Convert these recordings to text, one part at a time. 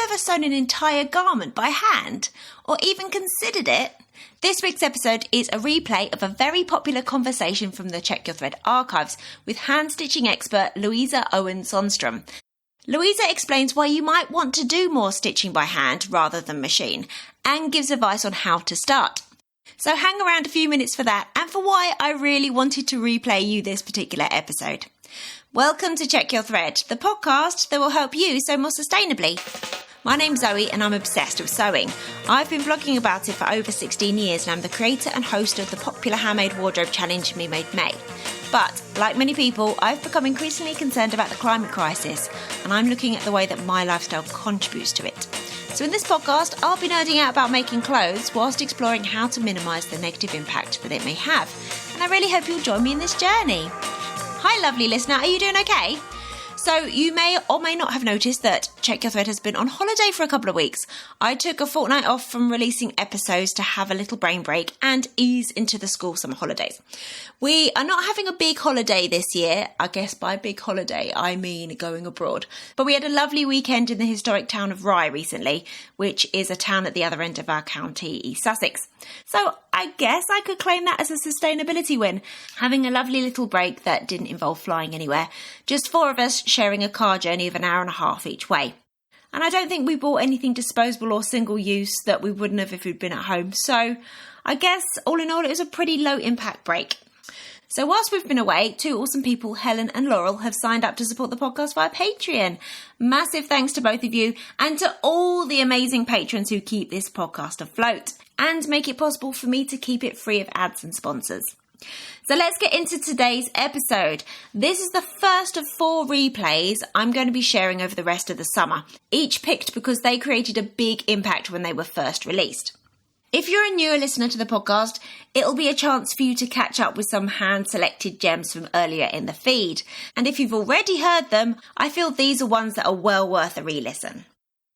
ever sewn an entire garment by hand? Or even considered it? This week's episode is a replay of a very popular conversation from the Check Your Thread archives with hand-stitching expert Louisa Owen Sonstroem. Louisa explains why you might want to do more stitching by hand rather than machine, and gives advice on how to start. So hang around a few minutes for that and for why I really wanted to replay you this particular episode. Welcome to Check Your Thread, the podcast that will help you sew more sustainably. My name's Zoe and I'm obsessed with sewing. I've been blogging about it for over 16 years and I'm the creator and host of the popular handmade wardrobe challenge Me Made May. But, like many people, I've become increasingly concerned about the climate crisis and I'm looking at the way that my lifestyle contributes to it. So in this podcast, I'll be nerding out about making clothes whilst exploring how to minimise the negative impact that it may have. And I really hope you'll join me in this journey. Hi lovely listener, are you doing okay? So you may or may not have noticed that Check Your Thread has been on holiday for a couple of weeks. I took a fortnight off from releasing episodes to have a little brain break and ease into the school summer holidays. We are not having a big holiday this year. I guess by big holiday, I mean going abroad. But we had a lovely weekend in the historic town of Rye recently, which is a town at the other end of our county, East Sussex. So I guess I could claim that as a sustainability win, having a lovely little break that didn't involve flying anywhere. Just four of us sharing a car journey of an hour and a half each way. And I don't think we bought anything disposable or single use that we wouldn't have if we'd been at home. So I guess all in all, it was a pretty low impact break. So whilst we've been away, two awesome people, Helen and Laurel, have signed up to support the podcast via Patreon. Massive thanks to both of you and to all the amazing patrons who keep this podcast afloat and make it possible for me to keep it free of ads and sponsors. So let's get into today's episode. This is the first of 4 replays I'm going to be sharing over the rest of the summer, each picked because they created a big impact when they were first released. If you're a newer listener to the podcast, it'll be a chance for you to catch up with some hand-selected gems from earlier in the feed. And if you've already heard them, I feel these are ones that are well worth a re-listen.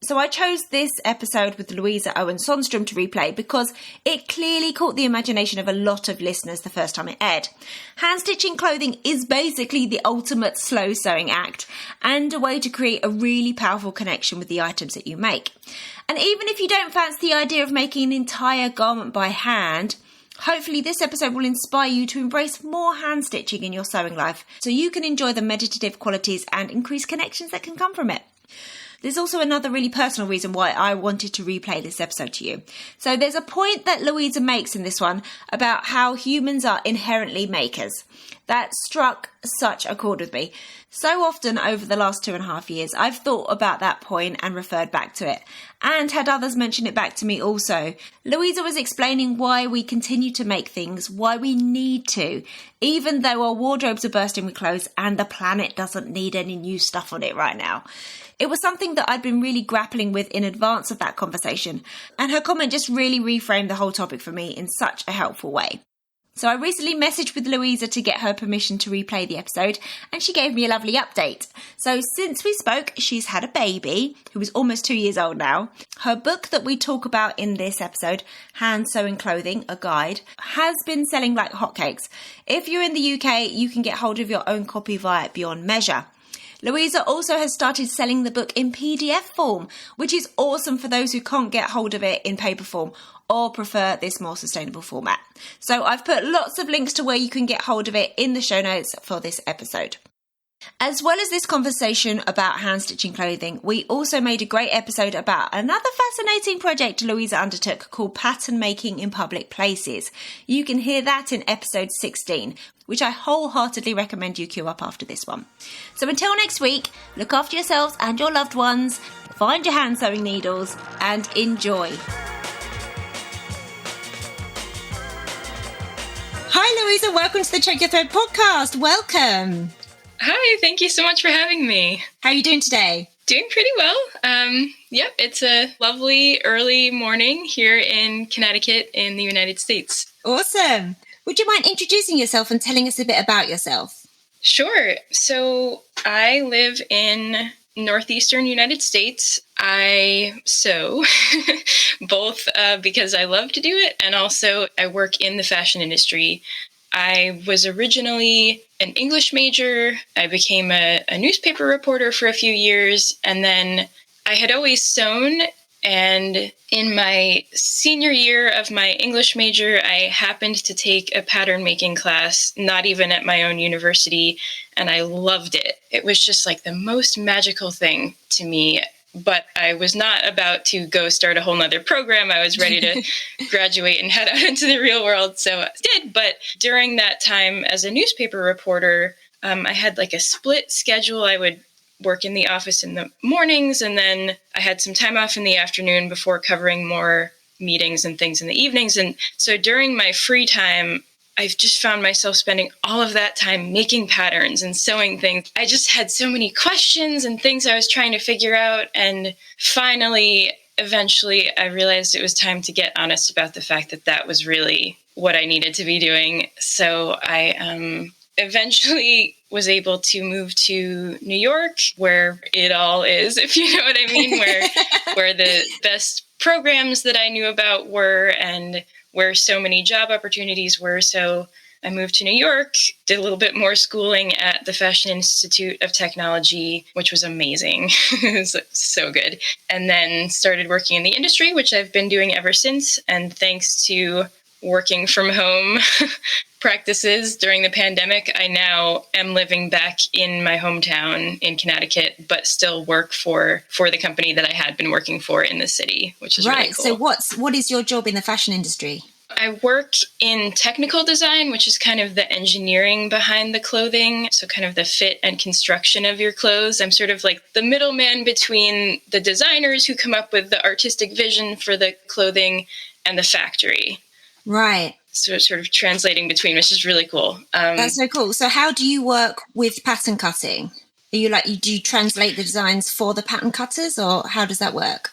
So I chose this episode with Louisa Owen Sonstroem to replay because it clearly caught the imagination of a lot of listeners the first time it aired. Hand-stitching clothing is basically the ultimate slow sewing act and a way to create a really powerful connection with the items that you make. And even if you don't fancy the idea of making an entire garment by hand, hopefully this episode will inspire you to embrace more hand stitching in your sewing life so you can enjoy the meditative qualities and increased connections that can come from it. There's also another really personal reason why I wanted to replay this episode to you. So there's a point that Louisa makes in this one about how humans are inherently makers. That struck such a chord with me. So often over the last 2.5 years, I've thought about that point and referred back to it, and had others mention it back to me also. Louisa was explaining why we continue to make things, why we need to, even though our wardrobes are bursting with clothes and the planet doesn't need any new stuff on it right now. It was something that I'd been really grappling with in advance of that conversation, and her comment just really reframed the whole topic for me in such a helpful way. So I recently messaged with Louisa to get her permission to replay the episode, and she gave me a lovely update. So since we spoke, she's had a baby, who is almost 2 years old now. Her book that we talk about in this episode, Hand Sewing Clothing, a Guide, has been selling like hotcakes. If you're in the UK, you can get hold of your own copy via Beyond Measure. Louisa also has started selling the book in PDF form, which is awesome for those who can't get hold of it in paper form or prefer this more sustainable format. So I've put lots of links to where you can get hold of it in the show notes for this episode. As well as this conversation about hand stitching clothing, we also made a great episode about another fascinating project Louisa undertook called Pattern Making in Public Places. You can hear that in episode 16, which I wholeheartedly recommend you queue up after this one. So until next week, look after yourselves and your loved ones, find your hand sewing needles and enjoy. Hi Louisa, welcome to the Check Your Thread podcast. Welcome. Hi, thank you so much for having me. How are you doing today? Doing pretty well. It's a lovely early morning here in Connecticut in the United States. Awesome. Would you mind introducing yourself and telling us a bit about yourself? Sure. So I live in northeastern United States. I sew, both because I love to do it and also I work in the fashion industry. I was originally an English major. I became a newspaper reporter for a few years, and then I had always sewn, and in my senior year of my English major, I happened to take a pattern making class, not even at my own university, and I loved it. It was just like the most magical thing to me. But I was not about to go start a whole nother program. I was ready to graduate and head out into the real world. So I did. But during that time as a newspaper reporter, I had like a split schedule. I would work in the office in the mornings, and then I had some time off in the afternoon before covering more meetings and things in the evenings. And so during my free time, I've just found myself spending all of that time making patterns and sewing things. I just had so many questions and things I was trying to figure out. And finally, eventually, I realized it was time to get honest about the fact that that was really what I needed to be doing. So I eventually was able to move to New York, where it all is, if you know what I mean, where the best programs that I knew about were, and where so many job opportunities were. So I moved to New York, did a little bit more schooling at the Fashion Institute of Technology, which was amazing. It was so good. And then started working in the industry, which I've been doing ever since. And thanks to working from home practices during the pandemic, I now am living back in my hometown in Connecticut, but still work for the company that I had been working for in the city, which is really cool. So what is your job in the fashion industry? I work in technical design, which is kind of the engineering behind the clothing. So kind of the fit and construction of your clothes. I'm sort of like the middleman between the designers who come up with the artistic vision for the clothing and the factory. Right. So it's sort of translating between, which is really cool. That's so cool. So how do you work with pattern cutting? Do you translate the designs for the pattern cutters, or how does that work?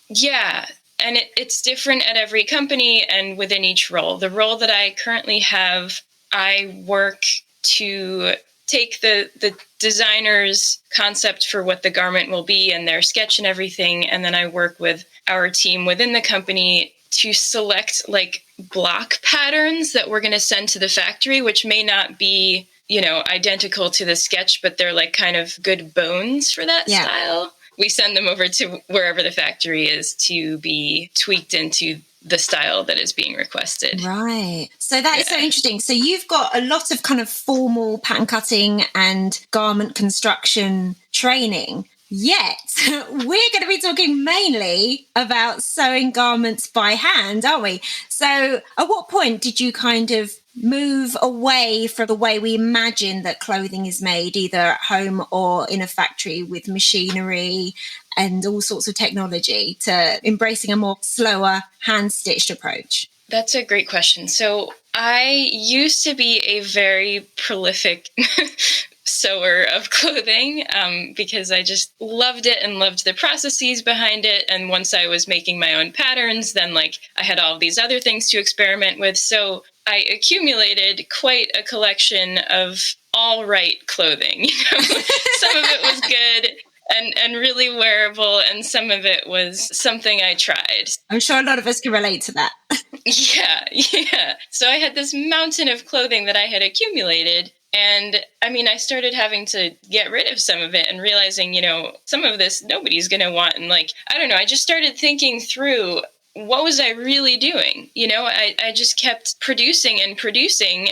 Yeah. And it's different at every company and within each role. The role that I currently have, I work to take the designer's concept for what the garment will be and their sketch and everything. And then I work with our team within the company to select like block patterns that we're going to send to the factory, which may not be, identical to the sketch, but they're like kind of good bones for that style. We send them over to wherever the factory is to be tweaked into the style that is being requested. Right. So that is so interesting. So you've got a lot of kind of formal pattern cutting and garment construction training. Yet, we're going to be talking mainly about sewing garments by hand, aren't we? So at what point did you kind of move away from the way we imagine that clothing is made, either at home or in a factory with machinery and all sorts of technology, to embracing a more slower hand-stitched approach? That's a great question. So I used to be a very prolific sewer of clothing because I just loved it and loved the processes behind it. And once I was making my own patterns, then I had all of these other things to experiment with. So I accumulated quite a collection of all right clothing. Some of it was good and really wearable, and some of it was something I tried. I'm sure a lot of us can relate to that. Yeah. So I had this mountain of clothing that I had accumulated. And I started having to get rid of some of it and realizing, some of this nobody's going to want. And I just started thinking through, what was I really doing? I just kept producing,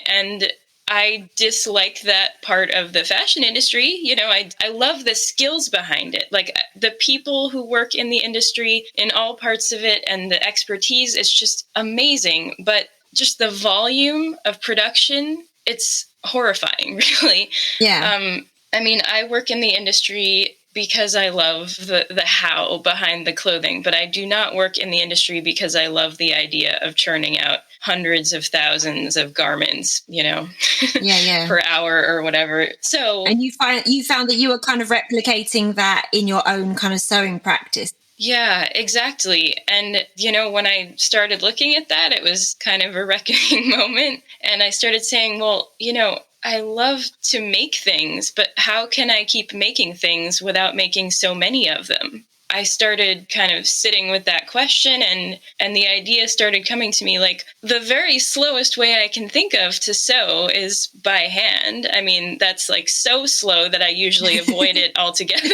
and I dislike that part of the fashion industry. I love the skills behind it. Like the people who work in the industry in all parts of it, and the expertise is just amazing. But just the volume of production, it's horrifying, really. Yeah. I work in the industry because I love the how behind the clothing, but I do not work in the industry because I love the idea of churning out hundreds of thousands of garments, per hour or whatever. So, and you found that you were kind of replicating that in your own kind of sewing practice. Yeah, exactly. And, when I started looking at that, it was kind of a reckoning moment. And I started saying, well, I love to make things, but how can I keep making things without making so many of them? I started kind of sitting with that question, and the idea started coming to me, like, the very slowest way I can think of to sew is by hand. I mean, that's like so slow that I usually avoid it altogether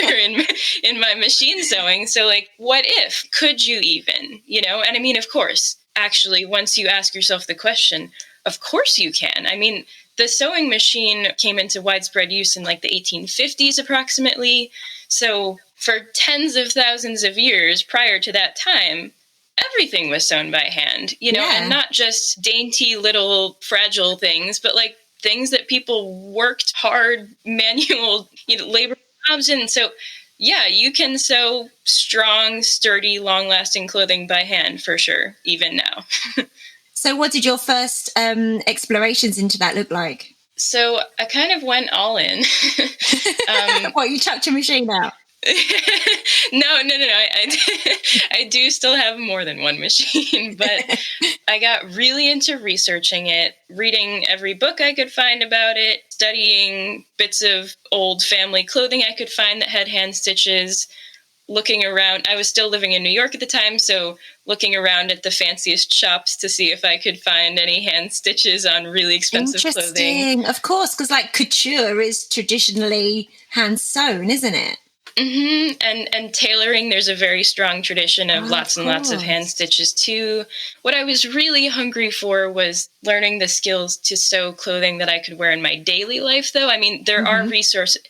in my machine sewing. So like, what if? Could you even, And I mean, of course, actually, once you ask yourself the question, of course you can. I mean, the sewing machine came into widespread use in like the 1850s approximately. So for tens of thousands of years prior to that time, everything was sewn by hand, and not just dainty little fragile things, but like things that people worked hard manual, labor jobs in. So yeah, you can sew strong, sturdy, long-lasting clothing by hand for sure, even now. So what did your first explorations into that look like? So I kind of went all in. What, you chucked your machine out? No. I do still have more than one machine, but I got really into researching it, reading every book I could find about it, studying bits of old family clothing I could find that had hand stitches, looking around. I was still living in New York at the time, so looking around at the fanciest shops to see if I could find any hand stitches on really expensive clothing. Interesting, of course, because like couture is traditionally hand sewn, isn't it? Mm-hmm. And tailoring, there's a very strong tradition of lots and lots of hand stitches too. What I was really hungry for was learning the skills to sew clothing that I could wear in my daily life, though. I mean, there are resources,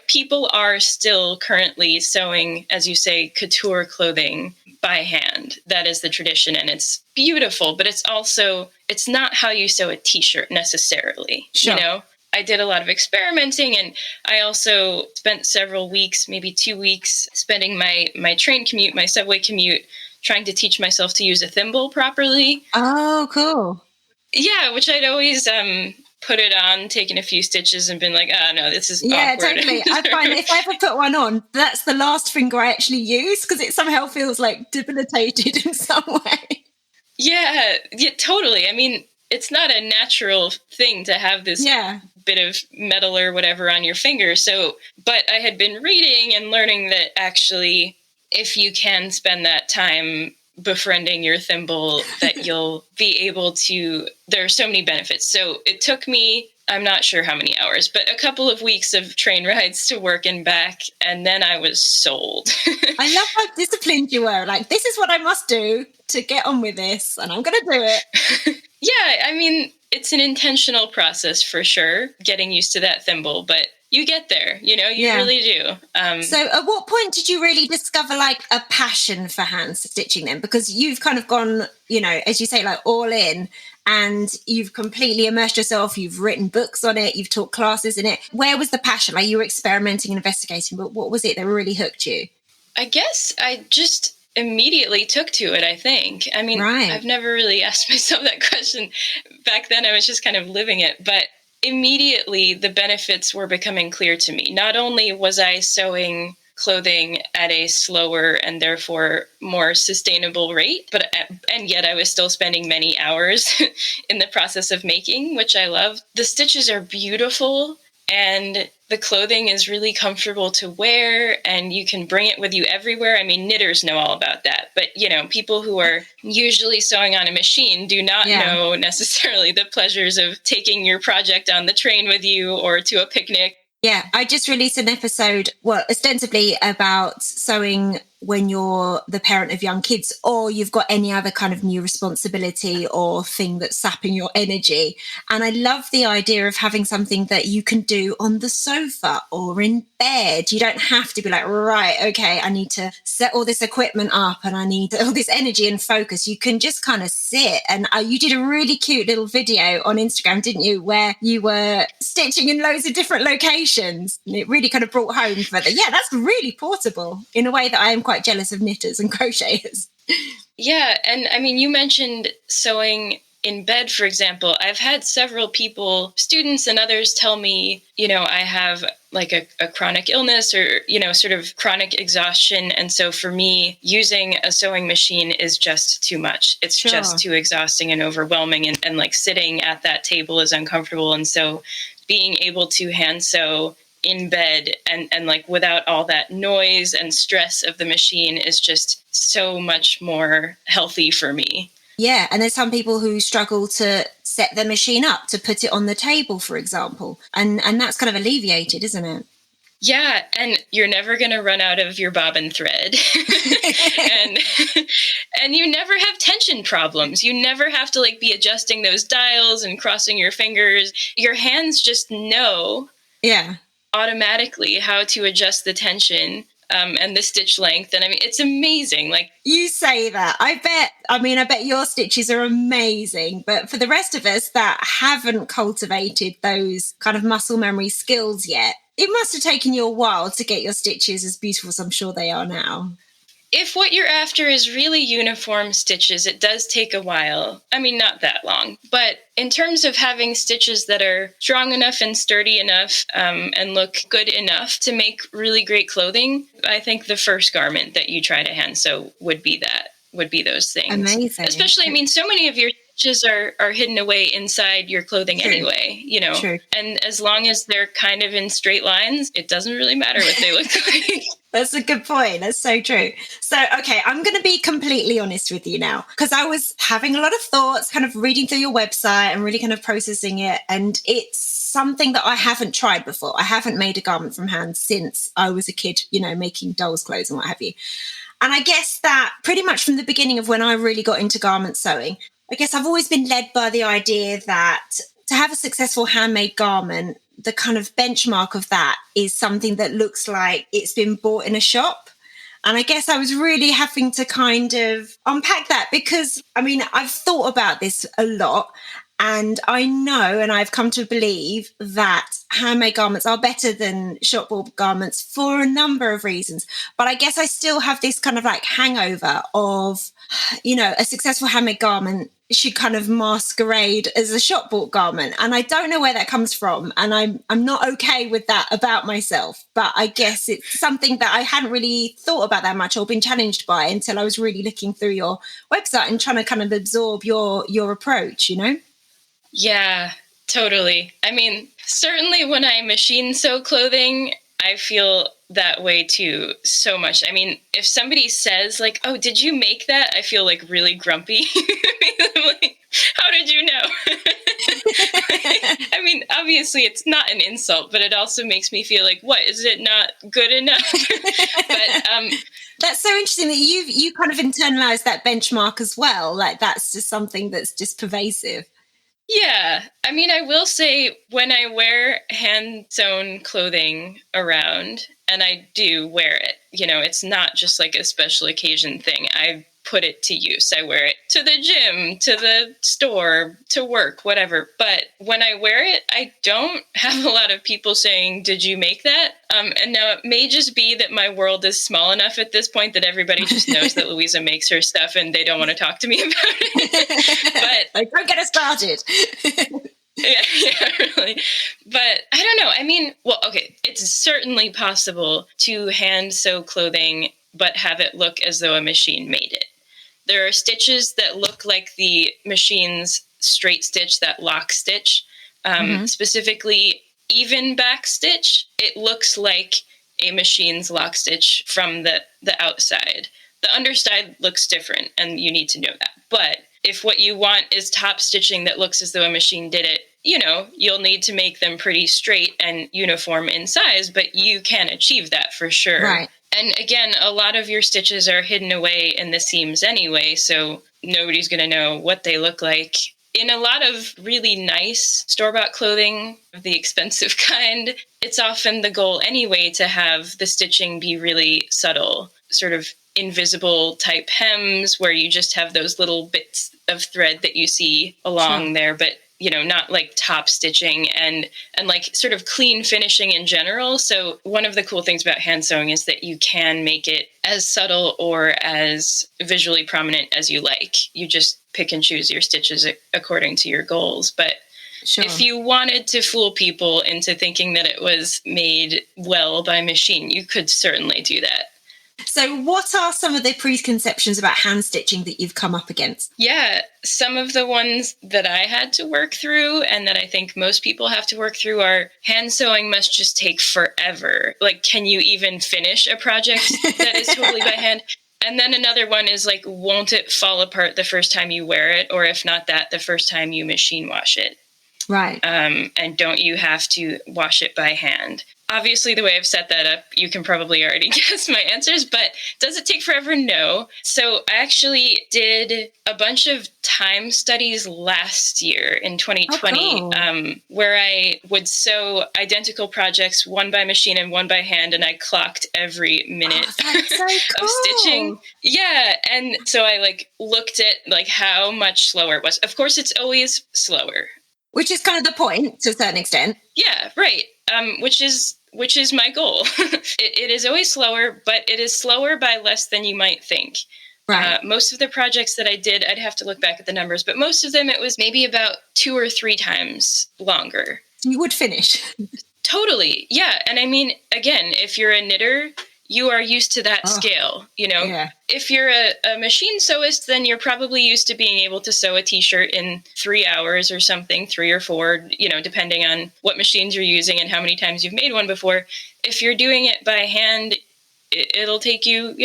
people are still currently sewing, as you say, couture clothing by hand. That is the tradition, and it's beautiful, but it's not how you sew a t-shirt necessarily, Sure. I did a lot of experimenting, and I also spent several weeks, maybe 2 weeks, spending my train commute, my subway commute, trying to teach myself to use a thimble properly. Oh, cool. Yeah, which I'd always put it on, taken a few stitches, and been like, no, this is awkward. Totally. I find if I ever put one on, that's the last finger I actually use because it somehow feels like debilitated in some way. Yeah, totally. I mean, it's not a natural thing to have this bit of metal or whatever on your finger. So, but I had been reading and learning that actually, if you can spend that time befriending your thimble, that you'll be able to, there are so many benefits. So it took me, I'm not sure how many hours, but a couple of weeks of train rides to work and back. And then I was sold. I love how disciplined you were. Like, this is what I must do to get on with this, and I'm going to do it. Yeah, I mean, it's an intentional process for sure, getting used to that thimble, but you get there, you really do. So at what point did you really discover like a passion for hand stitching then? Because you've kind of gone, as you say, like all in, and you've completely immersed yourself. You've written books on it. You've taught classes in it. Where was the passion? Like, you were experimenting and investigating, but what was it that really hooked you? I guess I just immediately took to it, I think. I mean, I've never really asked myself that question. Back then, I was just kind of living it. But immediately, the benefits were becoming clear to me. Not only was I sewing clothing at a slower and therefore more sustainable rate, and yet I was still spending many hours in the process of making, which I love. The stitches are beautiful, and the clothing is really comfortable to wear, and you can bring it with you everywhere. I mean, knitters know all about that, but people who are usually sewing on a machine do not know necessarily the pleasures of taking your project on the train with you or to a picnic. Yeah, I just released an episode, ostensibly about sewing when you're the parent of young kids, or you've got any other kind of new responsibility or thing that's sapping your energy. And I love the idea of having something that you can do on the sofa or in bed. You don't have to be like, right, okay, I need to set all this equipment up and I need all this energy and focus. You can just kind of sit. And you did a really cute little video on Instagram, didn't you, where you were stitching in loads of different locations. And it really kind of brought home that, that's really portable in a way that I am quite jealous of knitters and crocheters. Yeah, and I mean, you mentioned sewing in bed, for example. I've had several people, students and others, tell me, I have like a chronic illness or, sort of chronic exhaustion. And so for me, using a sewing machine is just too much. It's just too exhausting and overwhelming. And like sitting at that table is uncomfortable. And so being able to hand sew in bed and like without all that noise and stress of the machine is just so much more healthy for me. Yeah, and there's some people who struggle to set the machine up, to put it on the table, for example, and that's kind of alleviated, isn't it? Yeah, and you're never going to run out of your bobbin thread. and and you never have tension problems. You never have to like be adjusting those dials and crossing your fingers. Your hands just know automatically how to adjust the tension and the stitch length. And I mean, it's amazing. Like, you say that. I bet your stitches are amazing. But for the rest of us that haven't cultivated those kind of muscle memory skills yet, it must have taken you a while to get your stitches as beautiful as I'm sure they are now. If what you're after is really uniform stitches, it does take a while. I mean, not that long. But in terms of having stitches that are strong enough and sturdy enough and look good enough to make really great clothing, I think the first garment that you try to hand sew would be those things. Amazing. Especially, I mean, so many of your stitches are hidden away inside your clothing anyway, you know. True. And as long as they're kind of in straight lines, it doesn't really matter what they look like. That's a good point. That's so true. So, okay, I'm going to be completely honest with you now, because I was having a lot of thoughts, kind of reading through your website and really kind of processing it. And it's something that I haven't tried before. I haven't made a garment from hand since I was a kid, you know, making dolls' clothes and what have you. And I guess that pretty much from the beginning of when I really got into garment sewing, I guess I've always been led by the idea that to have a successful handmade garment, the kind of benchmark of that is something that looks like it's been bought in a shop. And I guess I was really having to kind of unpack that because, I mean, I've thought about this a lot and I know and I've come to believe that handmade garments are better than shop bought garments for a number of reasons. But I guess I still have this kind of like hangover of, you know, a successful handmade garment should kind of masquerade as a shop bought garment. And I don't know where that comes from. And I'm not okay with that about myself. But I guess it's something that I hadn't really thought about that much or been challenged by until I was really looking through your website and trying to kind of absorb your approach, you know? Yeah, totally. I mean, certainly when I machine sew clothing, I feel that way too so much. I mean, if somebody says like, "Oh, did you make that?" I feel like really grumpy. I'm like, how did you know? I mean, obviously it's not an insult, but it also makes me feel like, what, is it not good enough? But that's so interesting that you kind of internalized that benchmark as well. Like that's just something that's just pervasive. Yeah. I mean, I will say when I wear hand sewn clothing around, and I do wear it, you know, it's not just like a special occasion thing. I put it to use. I wear it to the gym, to the store, to work, whatever. But when I wear it, I don't have a lot of people saying, "Did you make that?" And now it may just be that my world is small enough at this point that everybody just knows that Louisa makes her stuff and they don't want to talk to me about it. But like, don't get us started. Yeah, really. But I don't know. I mean, well, okay, it's certainly possible to hand sew clothing, but have it look as though a machine made it. There are stitches that look like the machine's straight stitch, that lock stitch, specifically even back stitch. It looks like a machine's lock stitch from the outside. The underside looks different, and you need to know that. But if what you want is top stitching that looks as though a machine did it, you know, you'll need to make them pretty straight and uniform in size, but you can achieve that for sure. Right. And again, a lot of your stitches are hidden away in the seams anyway, so nobody's going to know what they look like. In a lot of really nice store-bought clothing, the expensive kind, it's often the goal anyway to have the stitching be really subtle, sort of invisible type hems where you just have those little bits of thread that you see along there, but you know, not like top stitching and like sort of clean finishing in general. So one of the cool things about hand sewing is that you can make it as subtle or as visually prominent as you like. You just pick and choose your stitches according to your goals. But if you wanted to fool people into thinking that it was made well by machine, you could certainly do that. So what are some of the preconceptions about hand stitching that you've come up against? Yeah, some of the ones that I had to work through and that I think most people have to work through are hand sewing must just take forever. Like, can you even finish a project that is totally by hand? And then another one is like, won't it fall apart the first time you wear it? Or if not that, the first time you machine wash it? Right. And don't you have to wash it by hand? Obviously, the way I've set that up, you can probably already guess my answers, but does it take forever? No. So I actually did a bunch of time studies last year in 2020, where I would sew identical projects, one by machine and one by hand, and I clocked every minute of stitching. Yeah. And so I looked at how much slower it was. Of course, it's always slower. Which is kind of the point to a certain extent. Yeah, right. Which is my goal. It is always slower, but it is slower by less than you might think. Right. Most of the projects that I did, I'd have to look back at the numbers, but most of them, it was maybe about 2 or 3 times longer. You would finish. Totally. Yeah. And I mean, again, if you're a knitter, you are used to that scale, Yeah. If you're a machine sewist, then you're probably used to being able to sew a t-shirt in 3 hours or something, 3 or 4, depending on what machines you're using and how many times you've made one before. If you're doing it by hand, it'll take you,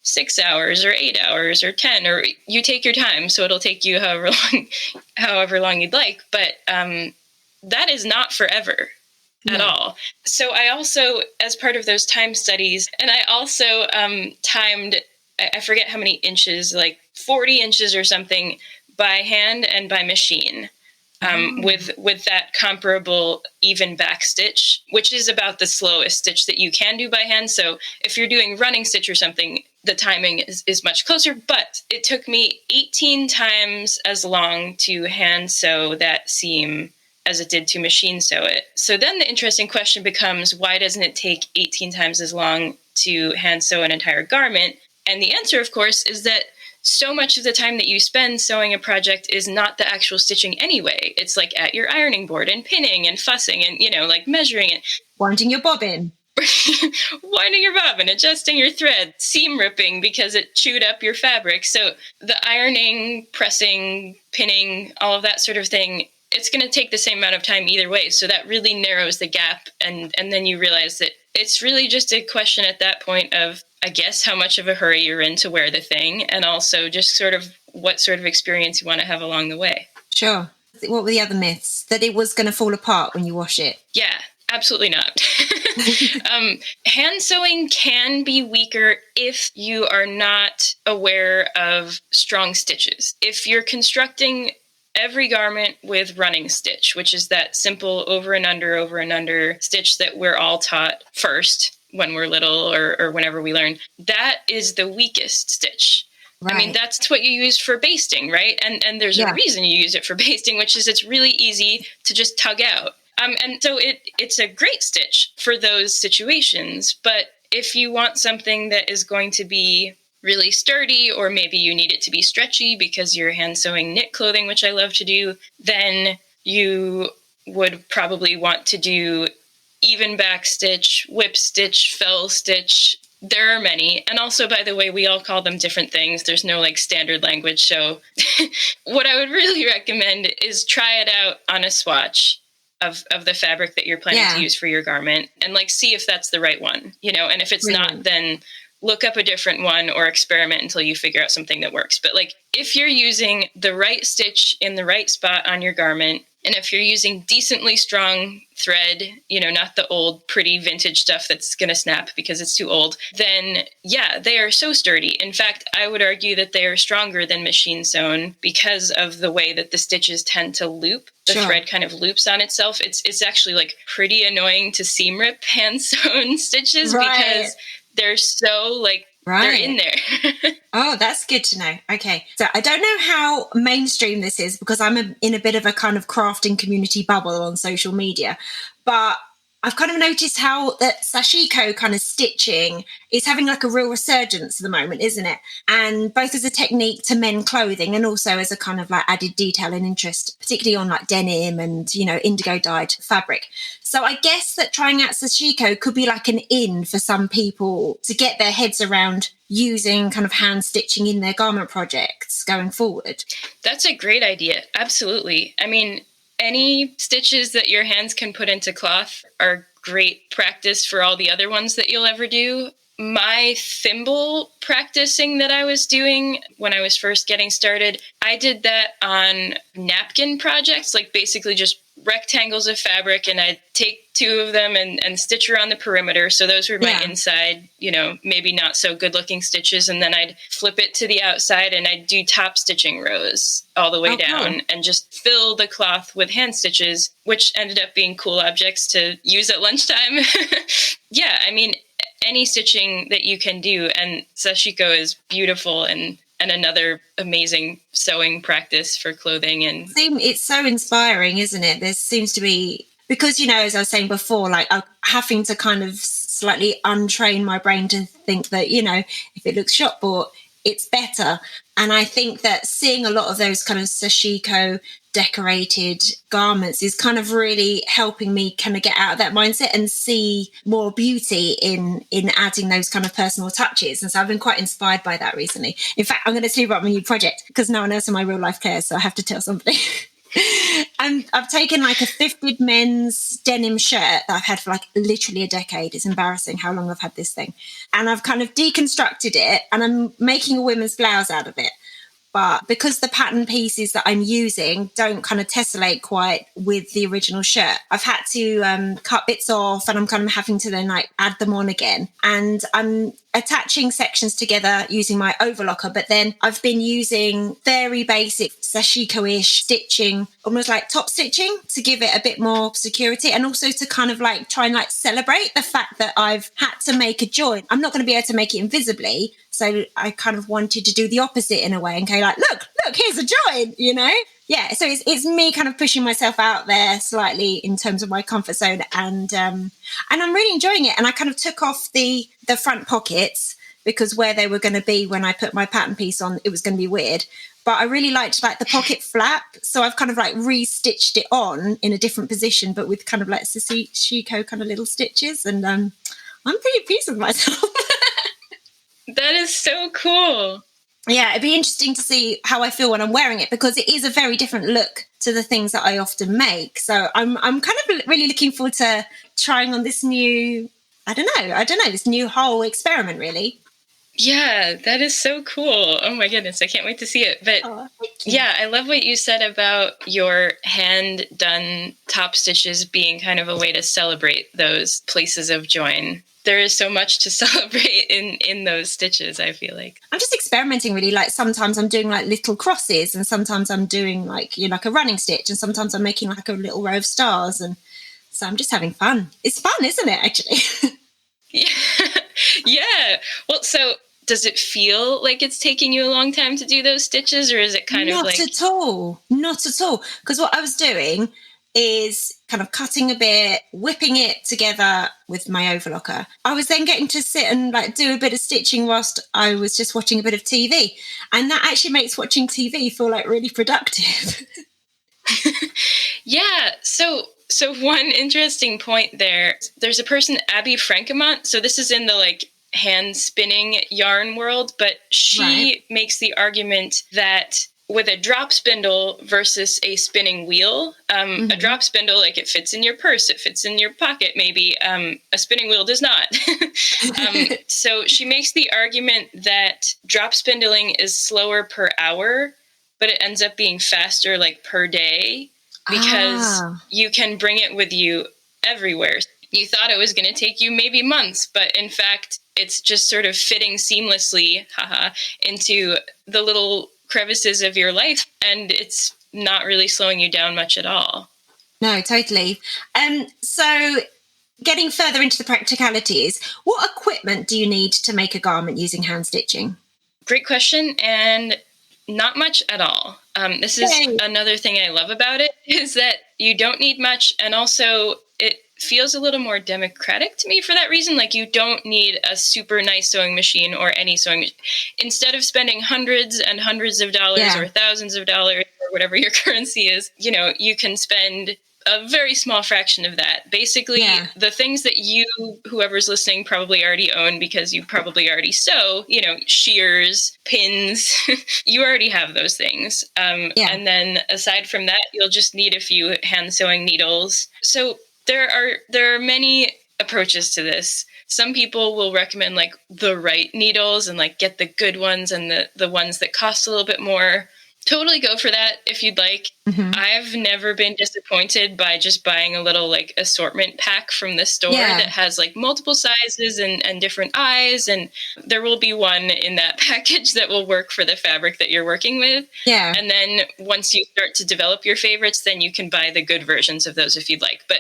6 hours or 8 hours or 10, or you take your time. So it'll take you however long you'd like. But that is not forever. At all. So I also, as part of those time studies, and I also timed, I forget how many inches, like 40 inches or something by hand and by machine, with that comparable even back stitch, which is about the slowest stitch that you can do by hand. So if you're doing running stitch or something, the timing is much closer, but it took me 18 times as long to hand sew that seam as it did to machine sew it. So then the interesting question becomes, why doesn't it take 18 times as long to hand sew an entire garment? And the answer, of course, is that so much of the time that you spend sewing a project is not the actual stitching anyway. It's like at your ironing board and pinning and fussing and, measuring it. Winding your bobbin. Winding your bobbin, adjusting your thread, seam ripping because it chewed up your fabric. So the ironing, pressing, pinning, all of that sort of thing, it's going to take the same amount of time either way. So that really narrows the gap. And then you realize that it's really just a question at that point of, I guess, how much of a hurry you're in to wear the thing, and also just sort of what sort of experience you want to have along the way. Sure. What were the other myths? That it was going to fall apart when you wash it? Yeah, absolutely not. Hand sewing can be weaker if you are not aware of strong stitches. If you're constructing every garment with running stitch, which is that simple over and under stitch that we're all taught first when we're little or whenever we learn, that is the weakest stitch. Right. I mean, that's what you use for basting, right? And there's a reason you use it for basting, which is it's really easy to just tug out. And so it's a great stitch for those situations. But if you want something that is going to be really sturdy, or maybe you need it to be stretchy because you're hand sewing knit clothing, which I love to do, then you would probably want to do even back stitch, whip stitch, fell stitch. There are many. And also, by the way, we all call them different things. There's no standard language. So what I would really recommend is try it out on a swatch of the fabric that you're planning to use for your garment, and see if that's the right one, and if it's not, then look up a different one or experiment until you figure out something that works. But if you're using the right stitch in the right spot on your garment, and if you're using decently strong thread, not the old pretty vintage stuff that's going to snap because it's too old, then they are so sturdy. In fact, I would argue that they are stronger than machine sewn because of the way that the stitches tend to loop. The thread kind of loops on itself. It's actually pretty annoying to seam rip hand sewn stitches because they're so they're in there. Oh, that's good to know. Okay. So I don't know how mainstream this is because I'm in a bit of a kind of crafting community bubble on social media, but I've kind of noticed how that sashiko kind of stitching is having like a real resurgence at the moment, isn't it? And both as a technique to mend clothing and also as a kind of like added detail and interest, particularly on like denim and, you know, indigo dyed fabric. So I guess that trying out sashiko could be like an in for some people to get their heads around using kind of hand stitching in their garment projects going forward. That's a great idea. Absolutely. I mean, any stitches that your hands can put into cloth are great practice for all the other ones that you'll ever do. My thimble practicing that I was doing when I was first getting started, I did that on napkin projects, like basically just rectangles of fabric, and I'd take two of them and stitch around the perimeter. So those were my inside, you know, maybe not so good looking stitches. And then I'd flip it to the outside and I'd do top stitching rows all the way down and just fill the cloth with hand stitches, which ended up being cool objects to use at lunchtime. Yeah, I mean, any stitching that you can do. And sashiko is beautiful and another amazing sewing practice for clothing. And it's so inspiring, isn't it? There seems to be, because, you know, as I was saying before, like I'm having to kind of slightly untrain my brain to think that, you know, if it looks shop bought, it's better. And I think that seeing a lot of those kind of sashiko decorated garments is kind of really helping me kind of get out of that mindset and see more beauty in adding those kind of personal touches. And so I've been quite inspired by that recently. In fact, I'm going to tell you about my new project because no one else in my real life cares, so I have to tell somebody. And I've taken like a thrifted men's denim shirt that I've had for like literally a decade. It's embarrassing how long I've had this thing. And I've kind of deconstructed it and I'm making a women's blouse out of it. But because the pattern pieces that I'm using don't kind of tessellate quite with the original shirt, I've had to cut bits off and I'm kind of having to then like add them on again. And I'm attaching sections together using my overlocker, but then I've been using very basic sashiko-ish stitching, almost like top stitching, to give it a bit more security and also to kind of like try and like celebrate the fact that I've had to make a join. I'm not going to be able to make it invisibly, so I kind of wanted to do the opposite in a way and go like, look, here's a join, you know? Yeah, so it's me kind of pushing myself out there slightly in terms of my comfort zone, and I'm really enjoying it. And I kind of took off the front pockets because where they were going to be when I put my pattern piece on, it was going to be weird. But I really liked like the pocket flap, so I've kind of like re-stitched it on in a different position, but with kind of like sashiko kind of little stitches, and I'm pretty pleased with myself. That is so cool. Yeah, it'd be interesting to see how I feel when I'm wearing it because it is a very different look to the things that I often make. So I'm kind of really looking forward to trying on this new, I don't know, this new whole experiment, really. Yeah, that is so cool. Oh my goodness, I can't wait to see it. But yeah, I love what you said about your hand done top stitches being kind of a way to celebrate those places of join. There is so much to celebrate in those stitches, I feel like. I'm just experimenting really. Like sometimes I'm doing like little crosses and sometimes I'm doing like, you know, like a running stitch and sometimes I'm making like a little row of stars. And so I'm just having fun. It's fun, isn't it, actually? Yeah. Well, so does it feel like it's taking you a long time to do those stitches or is it kind of like... Not at all. Because what I was doing is kind of cutting a bit, whipping it together with my overlocker. I was then getting to sit and like do a bit of stitching whilst I was just watching a bit of TV. And that actually makes watching TV feel like really productive. Yeah. So one interesting point there's a person, Abby Frankemont. So this is in the like hand spinning yarn world, but she makes the argument that with a drop spindle versus a spinning wheel, a drop spindle, like it fits in your purse, it fits in your pocket, maybe. A spinning wheel does not. So she makes the argument that drop spindling is slower per hour, but it ends up being faster like per day because you can bring it with you everywhere. You thought it was going to take you maybe months, but in fact, it's just sort of fitting seamlessly into the little crevices of your life, and it's not really slowing you down much at all. No, totally. So getting further into the practicalities, what equipment do you need to make a garment using hand stitching? Great question, and not much at all. This is another thing I love about it, is that you don't need much, and also it feels a little more democratic to me for that reason. Like, you don't need a super nice sewing machine or any sewing machine. Instead of spending hundreds and hundreds of dollars or thousands of dollars or whatever your currency is, you can spend a very small fraction of that. Basically, the things that whoever's listening, probably already own because you probably already sew, shears, pins, you already have those things. And then aside from that, you'll just need a few hand sewing needles. So there are many approaches to this. Some people will recommend like the right needles and like get the good ones and the ones that cost a little bit more. Totally go for that if you'd like. I've never been disappointed by just buying a little like assortment pack from the store that has like multiple sizes and different eyes. And there will be one in that package that will work for the fabric that you're working with. Yeah. And then once you start to develop your favorites, then you can buy the good versions of those if you'd like. But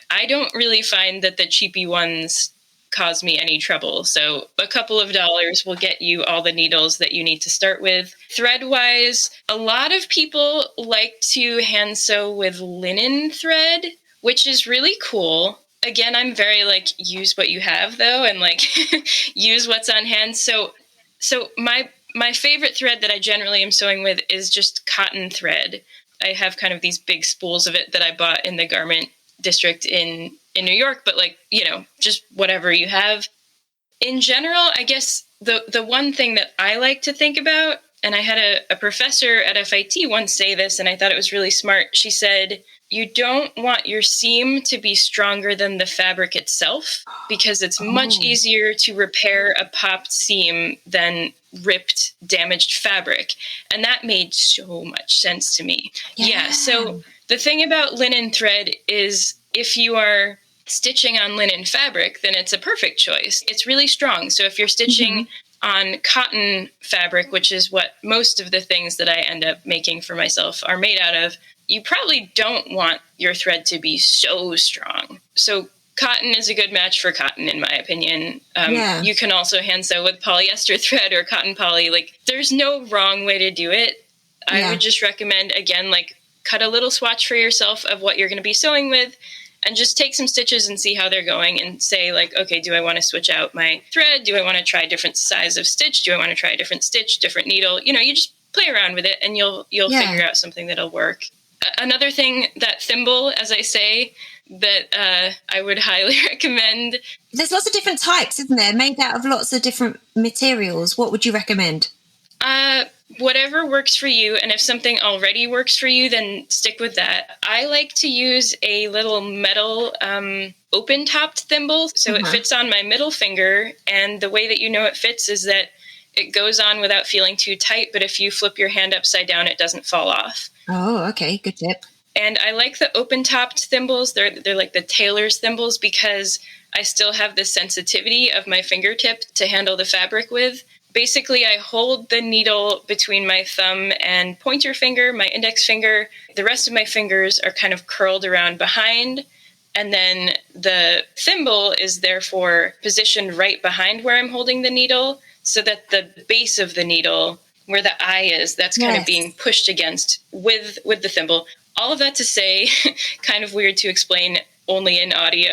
I don't really find that the cheapy ones cause me any trouble. So a couple of dollars will get you all the needles that you need to start with. Thread-wise, a lot of people like to hand sew with linen thread, which is really cool. Again, I'm very like, use what you have though, and like use what's on hand. So my favorite thread that I generally am sewing with is just cotton thread. I have kind of these big spools of it that I bought in the garment district in New York, but like, just whatever you have. In general, I guess the one thing that I like to think about, and I had a professor at FIT once say this, and I thought it was really smart. She said, you don't want your seam to be stronger than the fabric itself, because it's much easier to repair a popped seam than ripped, damaged fabric. And that made so much sense to me. Yeah. So the thing about linen thread is if you are stitching on linen fabric, then it's a perfect choice. It's really strong. So if you're stitching on cotton fabric, which is what most of the things that I end up making for myself are made out of, you probably don't want your thread to be so strong. So cotton is a good match for cotton, in my opinion. You can also hand sew with polyester thread or cotton poly. Like, there's no wrong way to do it. I would just recommend, again, like, cut a little swatch for yourself of what you're going to be sewing with, and just take some stitches and see how they're going and say like, okay, do I want to switch out my thread? Do I want to try a different size of stitch? Do I want to try a different stitch, different needle? You just play around with it and you'll figure out something that'll work. Another thing, that thimble, as I say, that I would highly recommend. There's lots of different types, isn't there? Made out of lots of different materials. What would you recommend? Whatever works for you. And if something already works for you, then stick with that. I like to use a little metal open-topped thimble. So it fits on my middle finger. And the way that it fits is that it goes on without feeling too tight. But if you flip your hand upside down, it doesn't fall off. Oh, okay. Good tip. And I like the open-topped thimbles. They're like the tailor's thimbles because I still have the sensitivity of my fingertip to handle the fabric with. Basically, I hold the needle between my thumb and pointer finger, my index finger. The rest of my fingers are kind of curled around behind. And then the thimble is therefore positioned right behind where I'm holding the needle so that the base of the needle, where the eye is, that's kind of being pushed against with the thimble. All of that to say, kind of weird to explain only in audio.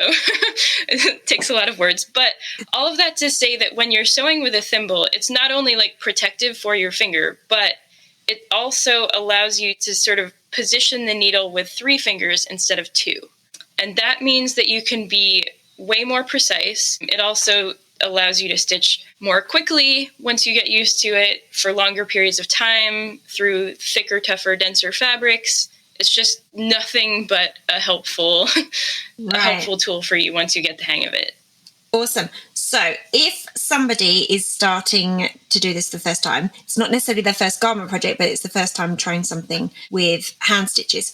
It takes a lot of words. But all of that to say that when you're sewing with a thimble, it's not only like protective for your finger, but it also allows you to sort of position the needle with 3 fingers instead of 2. And that means that you can be way more precise. It also allows you to stitch more quickly once you get used to it for longer periods of time through thicker, tougher, denser fabrics. It's just nothing but a helpful tool for you once you get the hang of it. Awesome. So if somebody is starting to do this for the first time, it's not necessarily their first garment project, but it's the first time trying something with hand stitches.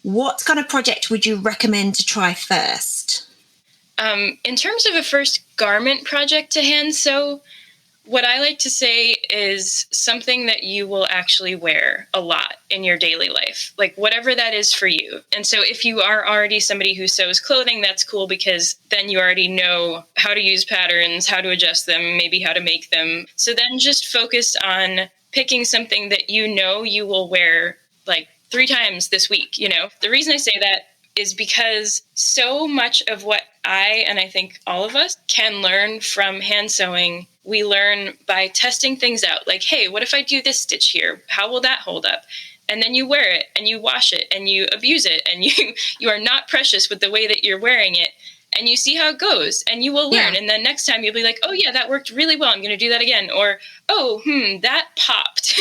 What kind of project would you recommend to try first? In terms of a first garment project to hand sew, what I like to say is something that you will actually wear a lot in your daily life, like whatever that is for you. And so if you are already somebody who sews clothing, that's cool because then you already know how to use patterns, how to adjust them, maybe how to make them. So then just focus on picking something that you know you will wear like 3 times this week. The reason I say that, is because so much of what and I think all of us can learn from hand sewing, we learn by testing things out. Like, hey, what if I do this stitch here? How will that hold up? And then you wear it and you wash it and you abuse it and you are not precious with the way that you're wearing it. And you see how it goes and you will learn. Yeah. And then next time you'll be like, oh yeah, that worked really well. I'm going to do that again. Or, oh, that popped.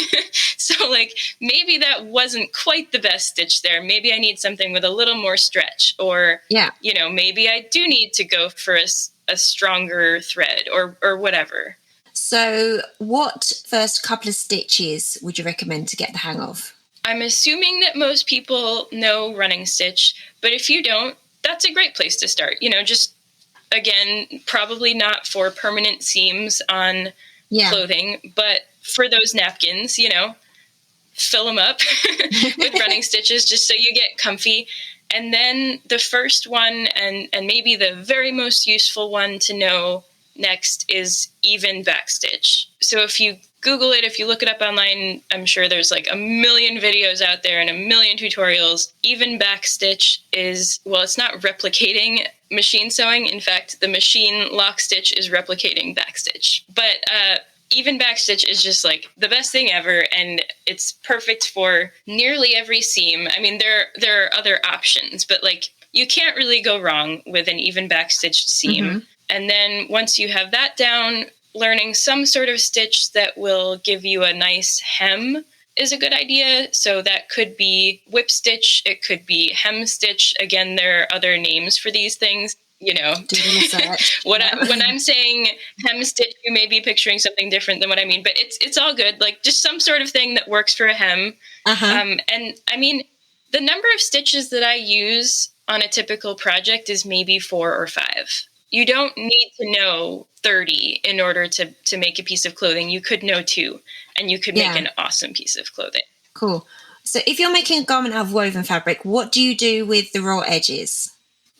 So like, maybe that wasn't quite the best stitch there. Maybe I need something with a little more stretch, or, maybe I do need to go for a stronger thread or whatever. So what first couple of stitches would you recommend to get the hang of? I'm assuming that most people know running stitch, but if you don't, that's a great place to start. Just, again, probably not for permanent seams on clothing, but for those napkins, fill them up with running stitches just so you get comfy. And then the first one, and maybe the very most useful one to know next, is even backstitch. So if you Google it, if you look it up online, I'm sure there's like a million videos out there and a million tutorials. Even backstitch is, well, it's not replicating machine sewing. In fact, the machine lock stitch is replicating backstitch. But even backstitch is just like the best thing ever, and it's perfect for nearly every seam. I mean, there are other options, but like you can't really go wrong with an even backstitched seam. Mm-hmm. And then once you have that down, learning some sort of stitch that will give you a nice hem is a good idea. So that could be whip stitch. It could be hem stitch. Again, there are other names for these things. When I'm saying hem stitch, you may be picturing something different than what I mean, but it's all good. Like just some sort of thing that works for a hem. Uh-huh. And I mean, the number of stitches that I use on a typical project is maybe 4 or 5. You don't need to know 30 in order to make a piece of clothing. You could know 2, and you could make an awesome piece of clothing. Cool. So if you're making a garment out of woven fabric, what do you do with the raw edges?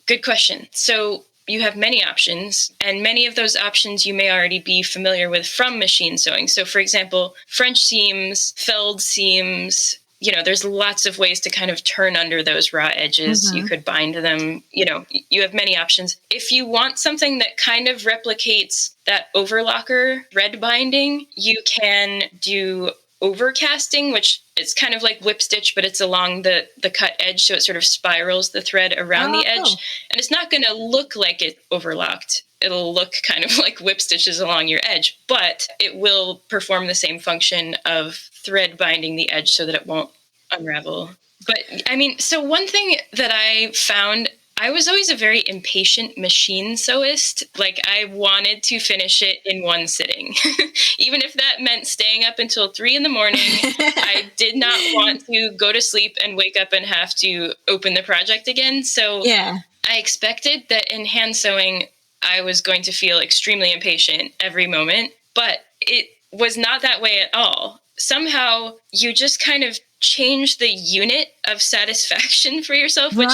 Good question. So you have many options, and many of those options you may already be familiar with from machine sewing. So for example, French seams, felled seams, there's lots of ways to kind of turn under those raw edges. Mm-hmm. You could bind them, you have many options. If you want something that kind of replicates that overlocker thread binding, you can do overcasting, which is kind of like whip stitch, but it's along the cut edge. So it sort of spirals the thread around the edge. Cool. And it's not going to look like it overlocked. It'll look kind of like whip stitches along your edge, but it will perform the same function of thread binding the edge so that it won't unravel. But I mean, so one thing that I found, I was always a very impatient machine sewist. Like I wanted to finish it in one sitting. Even if that meant staying up until 3 a.m, I did not want to go to sleep and wake up and have to open the project again. So I expected that in hand sewing, I was going to feel extremely impatient every moment, but it was not that way at all. Somehow you just kind of change the unit of satisfaction for yourself, which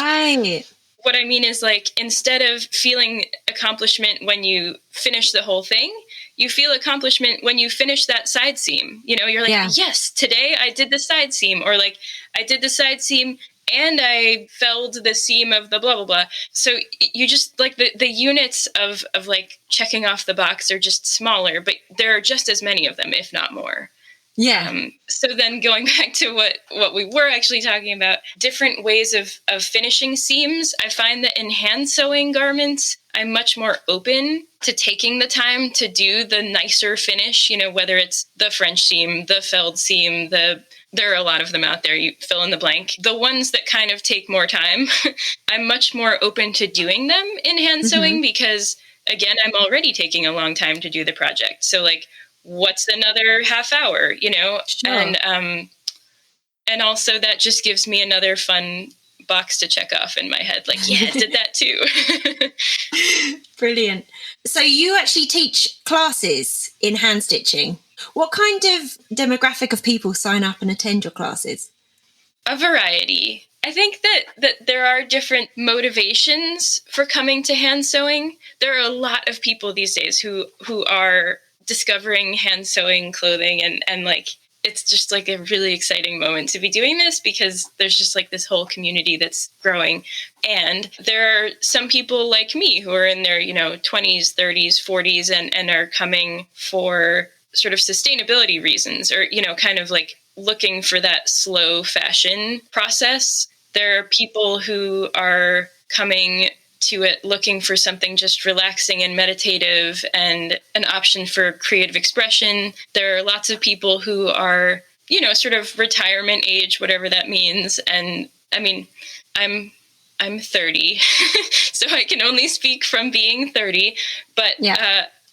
what I mean is like, instead of feeling accomplishment when you finish the whole thing, you feel accomplishment when you finish that side seam. You're like, yes, today I did the side seam, or like I did the side seam and I felled the seam of the blah, blah, blah. So you just like the units of like checking off the box are just smaller, but there are just as many of them, if not more. Yeah. So then going back to what we were actually talking about, different ways of finishing seams, I find that in hand sewing garments, I'm much more open to taking the time to do the nicer finish, whether it's the French seam, the felled seam, there are a lot of them out there, you fill in the blank. The ones that kind of take more time, I'm much more open to doing them in hand sewing because, again, I'm already taking a long time to do the project. So like, what's another half hour, Sure. And also that just gives me another fun box to check off in my head. Like, yeah, I did that too. Brilliant. So you actually teach classes in hand stitching. What kind of demographic of people sign up and attend your classes? A variety. I think that there are different motivations for coming to hand sewing. There are a lot of people these days who are discovering hand sewing clothing and like it's just like a really exciting moment to be doing this, because there's just like this whole community that's growing. And there are some people like me who are in their, 20s, 30s, 40s, and are coming for sort of sustainability reasons, or, kind of like looking for that slow fashion process. There are people who are coming to it looking for something just relaxing and meditative and an option for creative expression. There are lots of people who are, sort of retirement age, whatever that means. And I mean, I'm 30, so I can only speak from being 30, but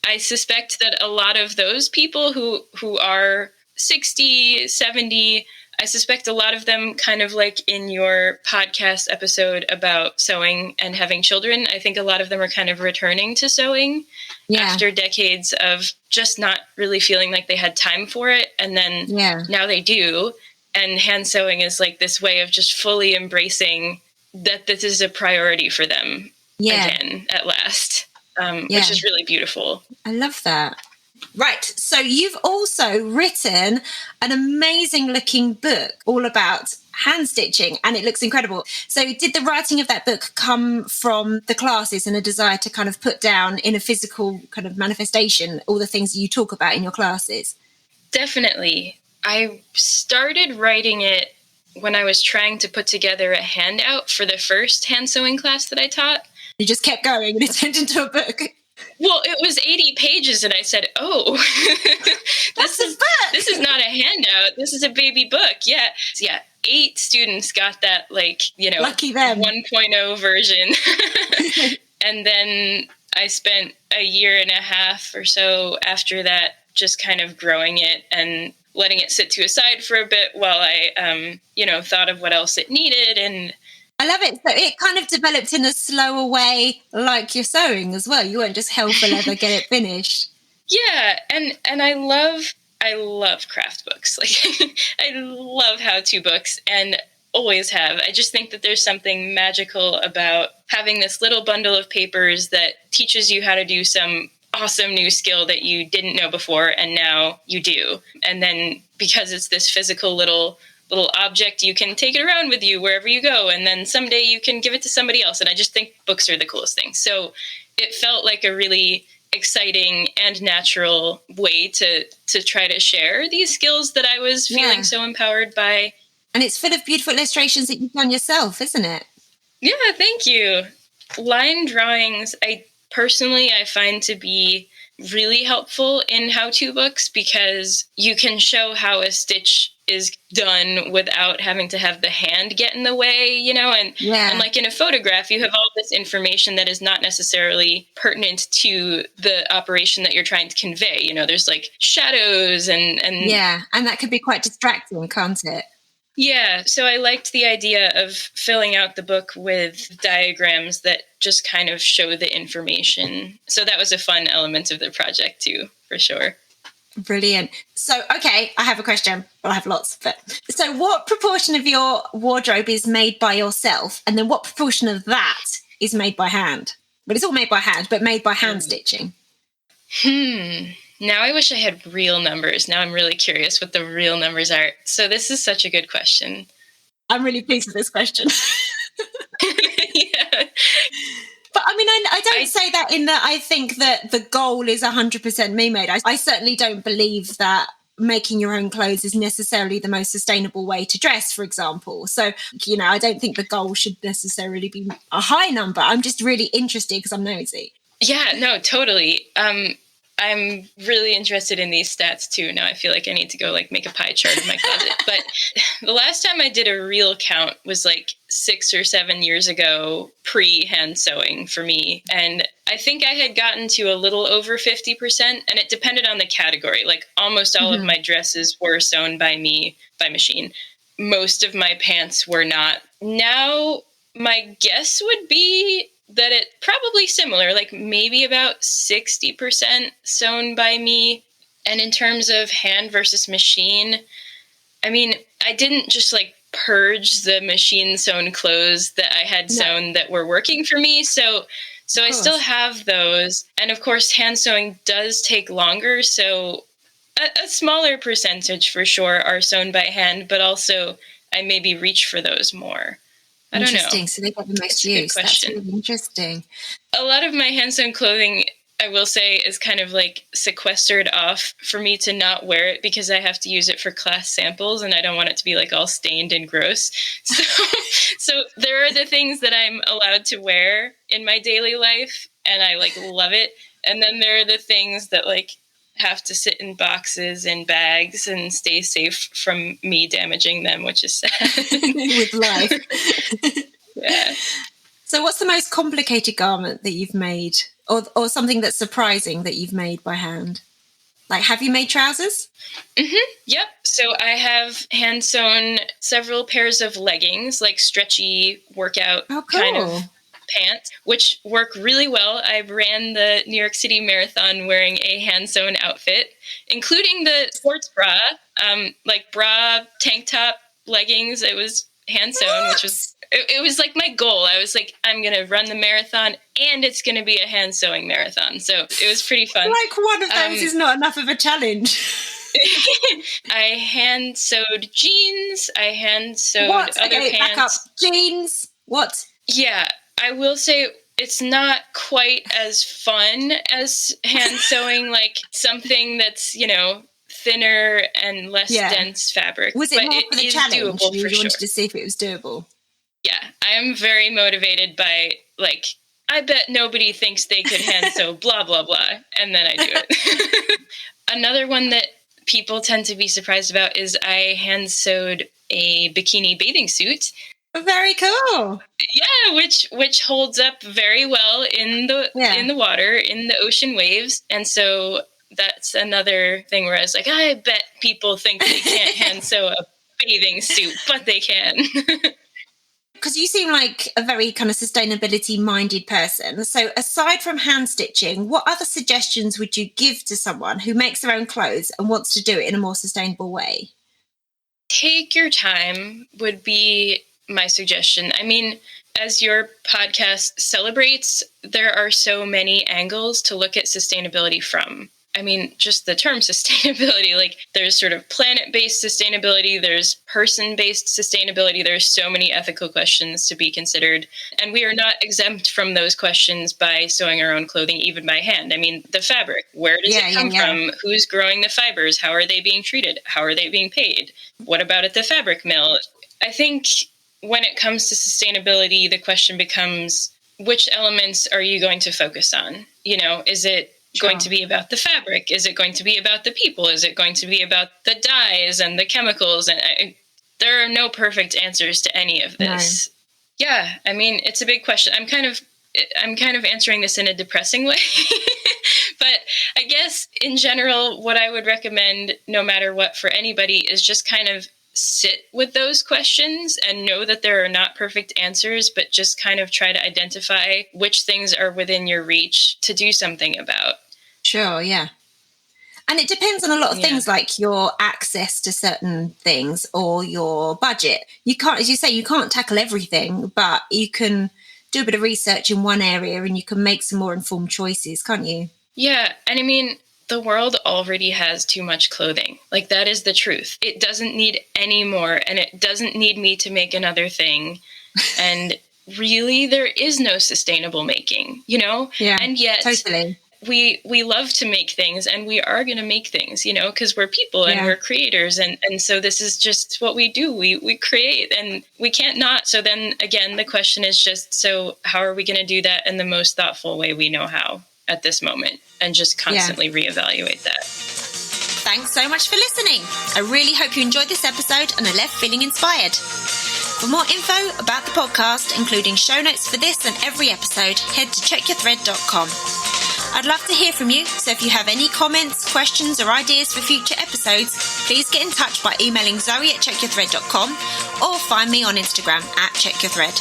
I suspect that a lot of those people who are 60, 70, I suspect a lot of them, kind of like in your podcast episode about sewing and having children, I think a lot of them are kind of returning to sewing after decades of just not really feeling like they had time for it. And then now they do. And hand sewing is like this way of just fully embracing that this is a priority for them again at last, which is really beautiful. I love that. Right. So you've also written an amazing looking book all about hand stitching, and it looks incredible. So did the writing of that book come from the classes and a desire to kind of put down in a physical kind of manifestation all the things you talk about in your classes? Definitely. I started writing it when I was trying to put together a handout for the first hand sewing class that I taught. You just kept going and it turned into a book. Well, it was 80 pages, and I said, "Oh, this is not a handout. This is a baby book." Yeah. 8 students got that, lucky them, 1.0 version, and then I spent a year and a half or so after that just kind of growing it and letting it sit to a side for a bit while I, thought of what else it needed. And I love it. So it kind of developed in a slower way, like your sewing as well. You weren't just hell for leather, get it finished. Yeah, and I love craft books. Like I love how-to books and always have. I just think that there's something magical about having this little bundle of papers that teaches you how to do some awesome new skill that you didn't know before, and now you do. And then because it's this physical little object, you can take it around with you wherever you go, and then someday you can give it to somebody else. And I just think books are the coolest thing. So it felt like a really exciting and natural way to try to share these skills that I was feeling so empowered by. And it's full of beautiful illustrations that you've done yourself, isn't it? Yeah, thank you. Line drawings, I find to be really helpful in how-to books, because you can show how a stitch is done without having to have the hand get in the way, and like in a photograph, you have all this information that is not necessarily pertinent to the operation that you're trying to convey. There's like shadows and that could be quite distracting, can't it? Yeah, so I liked the idea of filling out the book with diagrams that just kind of show the information. So that was a fun element of the project too, for sure. Brilliant. So, okay, I have a question. Well, I have lots. So what proportion of your wardrobe is made by yourself? And then what proportion of that is made by hand? But it's all made by hand, but made by hand stitching. Now I wish I had real numbers. Now I'm really curious what the real numbers are. So this is such a good question. I'm really pleased with this question. Yeah. But I mean, I don't say that in that I think that the goal is 100% me-made. I certainly don't believe that making your own clothes is necessarily the most sustainable way to dress, for example. So, I don't think the goal should necessarily be a high number. I'm just really interested because I'm nosy. Yeah, no, totally. I'm really interested in these stats too. Now I feel like I need to go make a pie chart of my closet. But the last time I did a real count was 6 or 7 years ago, pre-hand sewing for me. And I think I had gotten to a little over 50%, and it depended on the category. Almost all of my dresses were sewn by me, by machine. Most of my pants were not. Now, my guess would be that it probably similar, maybe about 60% sewn by me. And in terms of hand versus machine, I mean, I didn't just purge the machine sewn clothes that I had sewn that were working for me. So I still have those. And of course, hand sewing does take longer. So a smaller percentage for sure are sewn by hand, but also I maybe reach for those more. I don't know. Interesting. So they get the most use. That's really interesting. A lot of my hand-sewn clothing, I will say, is kind of like sequestered off for me to not wear it because I have to use it for class samples and I don't want it to be like all stained and gross. So there are the things that I'm allowed to wear in my daily life and I like love it. And then there are the things that like have to sit in boxes and bags and stay safe from me damaging them, which is sad. With life. Yeah. So what's the most complicated garment that you've made or something that's surprising that you've made by hand? Like, have you made trousers? Mm-hmm. Yep. So I have hand sewn several pairs of leggings, like stretchy workout kind of pants, which work really well. I ran the New York City Marathon wearing a hand-sewn outfit, including the sports bra, like bra, tank top, leggings. It was hand-sewn, which was, it was like my goal. I was like, I'm going to run the marathon and it's going to be a hand-sewing marathon. So it was pretty fun. Like one of those is not enough of a challenge. I hand-sewed jeans. I hand-sewed other pants. Back up. Jeans. What? Yeah. I will say it's not quite as fun as hand sewing, like something that's, you know, thinner and less dense fabric. Was it more for the challenge? You wanted to see if it was doable? Yeah, I am very motivated by, like, I bet nobody thinks they could hand sew blah, blah, blah, and then I do it. Another one that people tend to be surprised about is I hand sewed a bikini bathing suit. Very cool. Yeah, which holds up very well in the water, in the ocean waves. And so that's another thing where I was like, I bet people think they can't hand sew a bathing suit, but they can. Because you seem like a very kind of sustainability-minded person. So aside from hand stitching, what other suggestions would you give to someone who makes their own clothes and wants to do it in a more sustainable way? Take your time would be my suggestion. I mean, as your podcast celebrates, there are so many angles to look at sustainability from. I mean, just the term sustainability, like there's sort of planet-based sustainability, there's person-based sustainability, there's so many ethical questions to be considered. And we are not exempt from those questions by sewing our own clothing, even by hand. I mean, the fabric, where does it come from? Who's growing the fibers? How are they being treated? How are they being paid? What about at the fabric mill? I think when it comes to sustainability, the question becomes, which elements are you going to focus on? You know, is it going to be about the fabric? Is it going to be about the people? Is it going to be about the dyes and the chemicals? And there are no perfect answers to any of this. No. Yeah, I mean, it's a big question. I'm kind of answering this in a depressing way. But I guess in general, what I would recommend, no matter what, for anybody is just kind of sit with those questions and know that there are not perfect answers, but just kind of try to identify which things are within your reach to do something about. Sure, yeah. And it depends on a lot of things, like your access to certain things or your budget. You can't, as you say, you can't tackle everything, but you can do a bit of research in one area and you can make some more informed choices, can't you? Yeah, and I mean, the world already has too much clothing. Like, that is the truth. It doesn't need any more, and it doesn't need me to make another thing. And really, there is no sustainable making, you know? Yeah, and yet, totally. We love to make things, and we are going to make things, you know, because we're people and we're creators. And so this is just what we do. We create, and we can't not. So then, again, the question is just, so how are we going to do that in the most thoughtful way we know how at this moment? And just constantly reevaluate that. Thanks so much for listening. I really hope you enjoyed this episode and are left feeling inspired. For more info about the podcast, including show notes for this and every episode, head to checkyourthread.com. I'd love to hear from you, so if you have any comments, questions or ideas for future episodes, please get in touch by emailing zoe@checkyourthread.com or find me on Instagram @checkyourthread.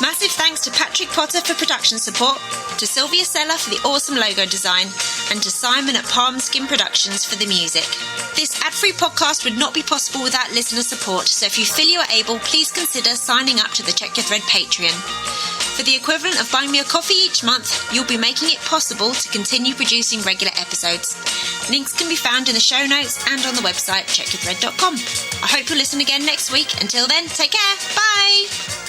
Massive thanks to Patrick Potter for production support, to Sylvia Seller for the awesome logo design, and to Simon at Palm Skin Productions for the music. This ad-free podcast would not be possible without listener support, so if you feel you are able, please consider signing up to the Check Your Thread Patreon. For the equivalent of buying me a coffee each month, you'll be making it possible to continue producing regular episodes. Links can be found in the show notes and on the website checkyourthread.com. I hope you'll listen again next week. Until then, take care. Bye!